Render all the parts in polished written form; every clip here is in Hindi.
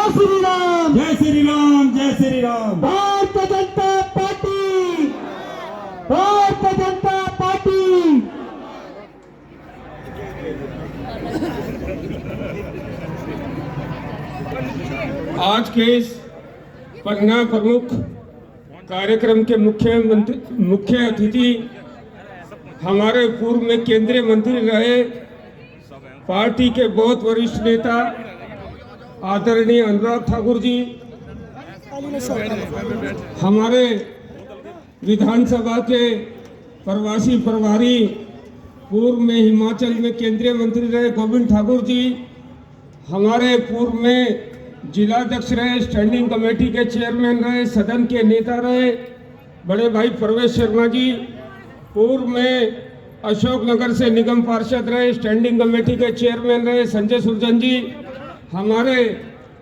जय श्री राम, जय श्री राम, जय श्री राम। Bharatiya Janata party, Bharatiya Janata party. आज के इस पन्ना प्रमुख कार्यक्रम के मुख्य अतिथि हमारे पूर्व में केंद्रीय मंत्री रहे, पार्टी के बहुत वरिष्ठ नेता आदरणीय अनुराग ठाकुर जी, हमारे विधानसभा के प्रवासी प्रभारी पूर्व में हिमाचल में केंद्रीय मंत्री रहे गोविंद ठाकुर जी, हमारे पूर्व में जिलाध्यक्ष रहे, स्टैंडिंग कमेटी के चेयरमैन रहे, सदन के नेता रहे बड़े भाई प्रवेश शर्मा जी, पूर्व में अशोकनगर से निगम पार्षद रहे, स्टैंडिंग कमेटी के चेयरमैन रहे संजय सुरजन जी, हमारे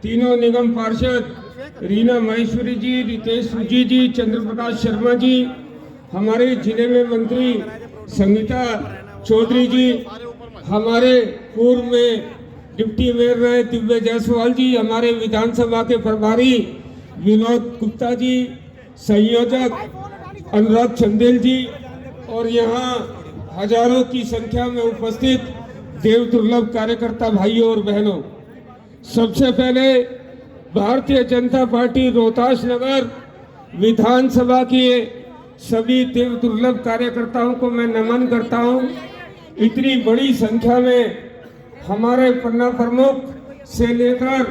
तीनों निगम पार्षद रीना महेश्वरी जी, रितेश सूजी जी, चंद्र प्रकाश शर्मा जी, हमारे जिले में मंत्री संगीता चौधरी जी, हमारे पूर्व में डिप्टी मेयर रहे दिव्य जायसवाल जी, हमारे विधानसभा के प्रभारी विनोद गुप्ता जी, संयोजक अनुराग चंदेल जी और यहाँ हजारों की संख्या में उपस्थित देव दुर्लभ कार्यकर्ता भाइयों और बहनों, सबसे पहले भारतीय जनता पार्टी रोहतास नगर विधानसभा के सभी देव दुर्लभ कार्यकर्ताओं को मैं नमन करता हूँ। इतनी बड़ी संख्या में हमारे पन्ना प्रमुख से लेकर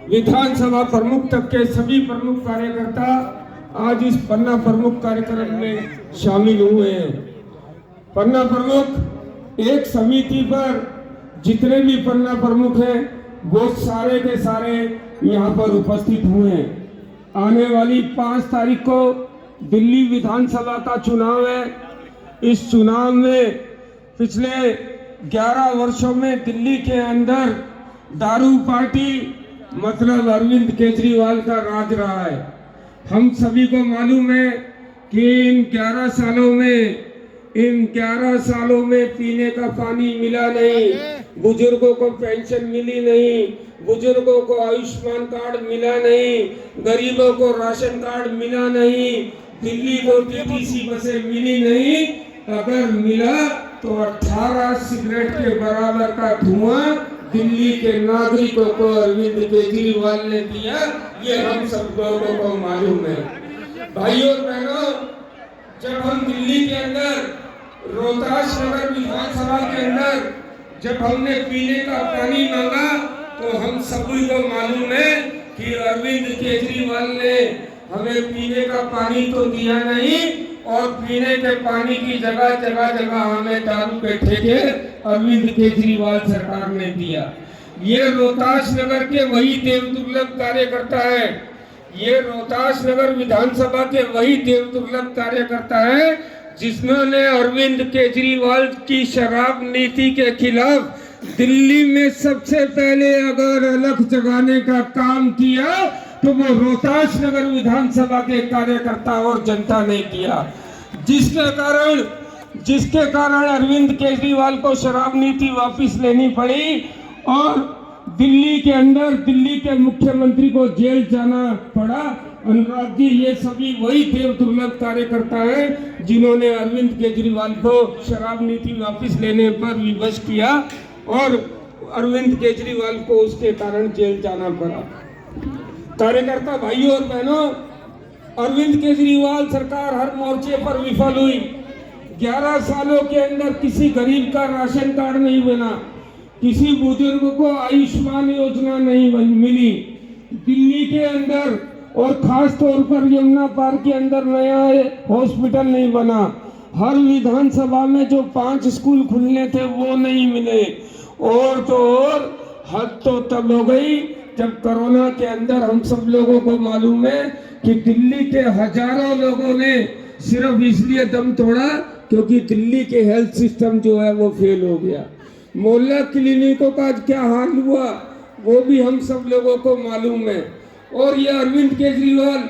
विधानसभा प्रमुख तक के सभी प्रमुख कार्यकर्ता आज इस पन्ना प्रमुख कार्यक्रम में शामिल हुए हैं। पन्ना प्रमुख एक समिति पर जितने भी पन्ना प्रमुख हैं वो सारे के सारे यहाँ पर उपस्थित हुए हैं। आने वाली 5 तारीख को दिल्ली विधानसभा का चुनाव है। इस चुनाव में पिछले 11 वर्षों में दिल्ली के अंदर दारू पार्टी मतलब अरविंद केजरीवाल का राज रहा है। हम सभी को मालूम है कि इन 11 सालों में पीने का पानी मिला नहीं, बुजुर्गों को पेंशन मिली नहीं, बुजुर्गों को आयुष्मान कार्ड मिला नहीं, गरीबों को राशन कार्ड मिला नहीं, दिल्ली को टीटीसी बसें मिली नहीं, अगर मिला तो 18 सिगरेट के बराबर का धुआं दिल्ली के नागरिकों को अरविंद केजरीवाल ने दिया। ये हम सब लोगों को मालूम है। भाइयों और बहनों, जब हम दिल्ली के अंदर रोहतास नगर विधानसभा के अंदर जब हमने पीने का पानी मांगा तो हम सभी को मालूम है कि अरविंद केजरीवाल ने हमें पीने का पानी तो दिया नहीं और पीने के पानी की जगह जगह हमें दारू के ठेके अरविंद केजरीवाल सरकार ने दिया। ये रोहतास नगर के वही देव दुर्लभ कार्यकर्ता है, ये रोहतास नगर विधानसभा के वही देव दुर्लभ कार्यकर्ता है जिन्होंने अरविंद केजरीवाल की शराब नीति के खिलाफ दिल्ली में सबसे पहले अगर अलख जगाने का काम किया तो वो रोहतास नगर विधानसभा के कार्यकर्ता और जनता ने किया, जिसके कारण अरविंद केजरीवाल को शराब नीति वापस लेनी पड़ी और दिल्ली के अंदर दिल्ली के मुख्यमंत्री को जेल जाना पड़ा। अनुराग जी, ये सभी वही देव दुर्लभ कार्यकर्ता हैं जिन्होंने अरविंद केजरीवाल को शराब नीति वापस लेने पर विवश किया और अरविंद केजरीवाल को उसके कारण जेल जाना पड़ा। कार्यकर्ता भाइयों और बहनों, अरविंद केजरीवाल सरकार हर मोर्चे पर विफल हुई। 11 सालों के अंदर किसी गरीब का राशन कार्ड नहीं बना, किसी बुजुर्ग को आयुष्मान योजना नहीं मिली। दिल्ली के अंदर और खास तौर पर यमुना पार्क के अंदर नया हॉस्पिटल नहीं बना। हर विधानसभा में जो 5 स्कूल खुलने थे वो नहीं मिले। और तो और हद तो तब हो गई जब कोरोना के अंदर हम सब लोगों को मालूम है कि दिल्ली के हजारों लोगों ने सिर्फ इसलिए दम तोड़ा क्योंकि दिल्ली के हेल्थ सिस्टम जो है वो फेल हो गया। मोहल्ला क्लिनिकों का क्या हाल हुआ वो भी हम सब लोगों को मालूम है। और ये अरविंद केजरीवाल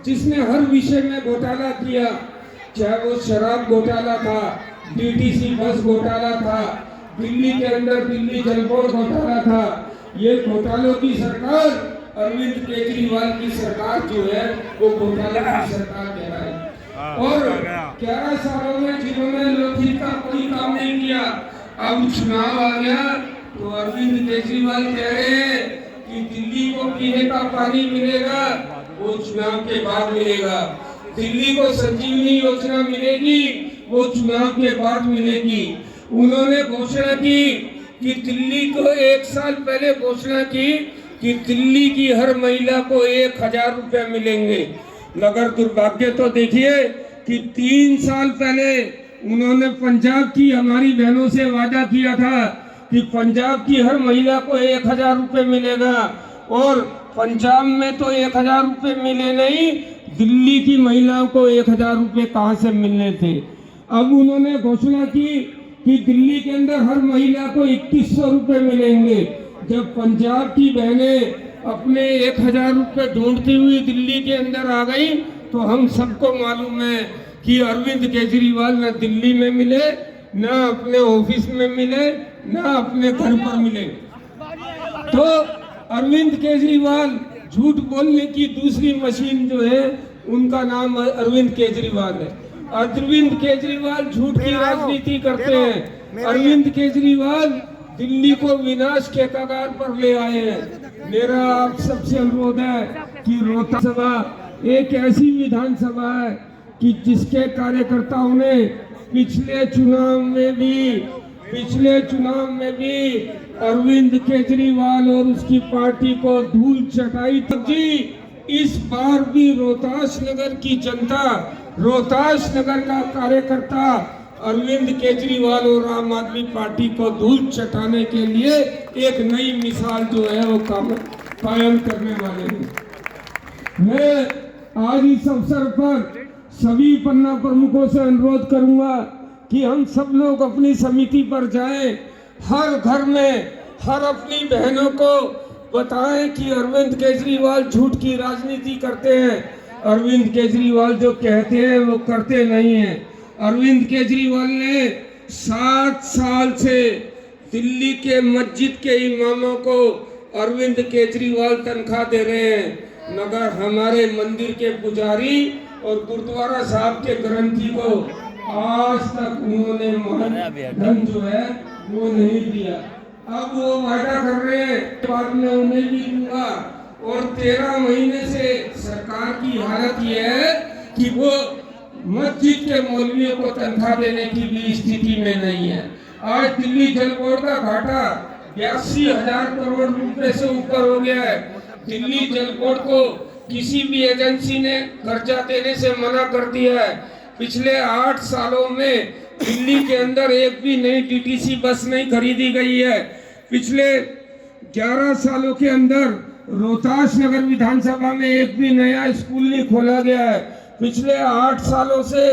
जिसने हर विषय में घोटाला किया, चाहे वो शराब घोटाला था, डीटीसी बस घोटाला था, दिल्ली के अंदर दिल्ली जल बोर्ड घोटाला था, ये घोटालों की सरकार अरविंद केजरीवाल की सरकार जो है वो घोटाले की सरकार कहलाए। और 11 सालों में जिन्होंने लोकहित का कोई काम नहीं किया, अब चुनाव आ गया तो अरविंद केजरीवाल कह रहे हैं कि दिल्ली को पीने का पानी मिलेगा, वो चुनाव के बाद मिलेगा। दिल्ली को संजीवनी योजना मिलेगी, वो चुनाव के बाद मिलेगी। उन्होंने घोषणा की कि दिल्ली को 1 साल पहले घोषणा की कि दिल्ली की हर महिला को 1000 रुपए मिलेंगे, मगर दुर्भाग्य तो देखिए कि 3 साल पहले उन्होंने पंजाब की हमारी बहनों से वादा किया था कि पंजाब की हर महिला को 1000 रुपए मिलेगा, और पंजाब में तो 1000 रुपए मिले नहीं, दिल्ली की महिलाओं को 1000 रुपए कहाँ से मिलने थे। अब उन्होंने घोषणा की कि दिल्ली के अंदर हर महिला को 2100 रुपए मिलेंगे। जब पंजाब की बहनें अपने 1000 रुपए ढूंढती हुई दिल्ली के अंदर आ गई तो हम सबको मालूम है कि अरविंद केजरीवाल न दिल्ली में मिले, न अपने ऑफिस में मिले, न अपने घर पर मिले। तो अरविंद केजरीवाल झूठ बोलने की दूसरी मशीन जो है उनका नाम अरविंद केजरीवाल है। अरविंद केजरीवाल झूठ की राजनीति करते हैं। अरविंद केजरीवाल दिल्ली को विनाश के कगार पर ले आए हैं। मेरा आप सबसे अनुरोध है कि रोहतक सभा एक ऐसी विधानसभा है कि जिसके कार्यकर्ताओं ने पिछले चुनाव में भी अरविंद केजरीवाल और उसकी पार्टी को धूल चटाई जी। इस बार भी रोहतास नगर की जनता, रोहतास नगर का कार्यकर्ता अरविंद केजरीवाल और आम आदमी पार्टी को धूल चटाने के लिए एक नई मिसाल जो है वो कायम करने वाले हैं। मैं आज इस अवसर पर सभी पन्ना प्रमुखों से अनुरोध करूंगा कि हम सब लोग अपनी समिति पर जाएं, हर घर में हर अपनी बहनों को बताएं कि अरविंद केजरीवाल झूठ की राजनीति करते हैं। अरविंद केजरीवाल जो कहते हैं वो करते नहीं हैं। अरविंद केजरीवाल ने 7 साल से दिल्ली के मस्जिद के इमामों को अरविंद केजरीवाल तनख्वाह दे रहे हैं, मगर हमारे मंदिर के पुजारी और गुरुद्वारा साहब के ग्रंथी को आज तक उन्होंने धन जो है वो नहीं दिया। अब वो वादा कर रहे हैं बाद में उन्हें भी दूंगा, और 13 महीने से सरकार की हालत ये है कि वो मस्जिद के मौलवियों को तनख्वाह देने की भी स्थिति में नहीं है। आज दिल्ली जल बोर्ड का घाटा 82,000 करोड़ रुपए से ऊपर हो गया है। दिल्ली जल बोर्ड को किसी भी एजेंसी ने कर्जा देने से मना कर दिया है। पिछले 8 सालों में दिल्ली के अंदर एक भी नई डीटीसी बस नहीं खरीदी गई है। पिछले 11 सालों के अंदर रोहतास नगर विधानसभा में एक भी नया स्कूल नहीं खोला गया है। पिछले 8 सालों से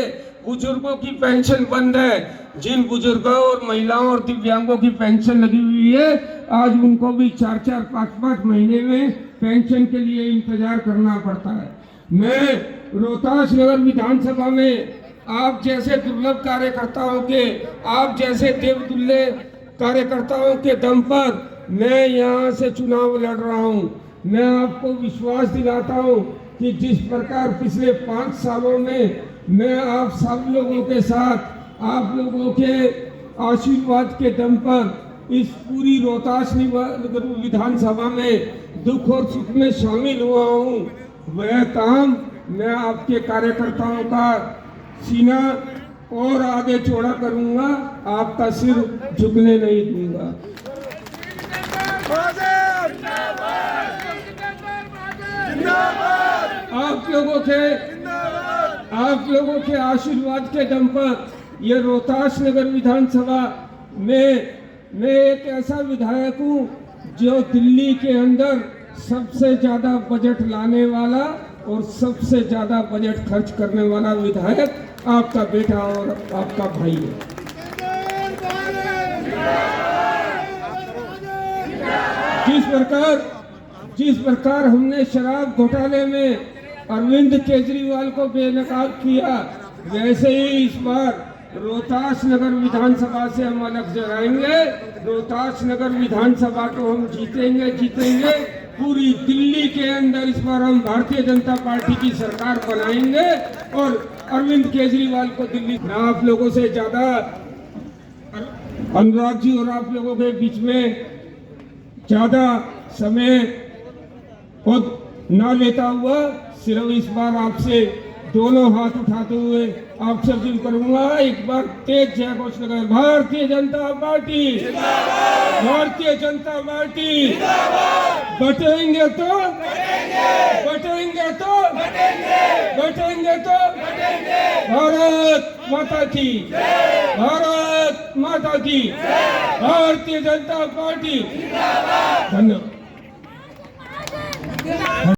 बुजुर्गों की पेंशन बंद है। जिन बुजुर्गों और महिलाओं और दिव्यांगों की पेंशन लगी हुई है, आज उनको भी 4-4, 5-5 महीने में पेंशन के लिए इंतजार करना पड़ता है। मैं रोहतास नगर विधानसभा में आप जैसे दुर्लभ कार्यकर्ताओं के, आप जैसे देवतुल्य कार्यकर्ताओं के दम पर मैं यहाँ से चुनाव लड़ रहा हूँ। मैं आपको विश्वास दिलाता हूँ कि जिस प्रकार पिछले 5 सालों में मैं आप सब लोगों के साथ, आप लोगों के आशीर्वाद के दम पर इस पूरी रोहतास विधानसभा में दुख और सुख में शामिल हुआ हूँ, वह काम मैं आपके कार्यकर्ताओं का सीना और आगे चौड़ा करूंगा, आपका सिर झुकने नहीं दूंगा। आप लोगों के आशीर्वाद के दम पर ये रोहतास नगर विधानसभा में मैं एक ऐसा विधायक हूँ जो दिल्ली के अंदर सबसे ज्यादा बजट लाने वाला और सबसे ज्यादा बजट खर्च करने वाला विधायक आपका बेटा और आपका भाई है। जिस प्रकार हमने शराब घोटाले में अरविंद केजरीवाल को बेनकाब किया, वैसे ही इस बार रोहतास नगर विधानसभा से हम अलग जराएंगे। रोहतास नगर विधानसभा को हम जीतेंगे पूरी दिल्ली के अंदर इस बार हम भारतीय जनता पार्टी की सरकार बनाएंगे और अरविंद केजरीवाल को दिल्ली। मैं आप लोगों से ज्यादा अनुराग जी और आप लोगों के बीच में ज्यादा समय खुद ना लेता हुआ सिर्फ इस बार आपसे दोनों हाथ उठाते हुए आपसे अपील करूंगा, एक बार तेज जय घोष लगाए। भारतीय जनता पार्टी, भारतीय जनता पार्टी, बटेंगे तो बटेंगे तो बटेंगे तो भारत माता की, भारत माता की, भारतीय जनता पार्टी। धन्यवाद।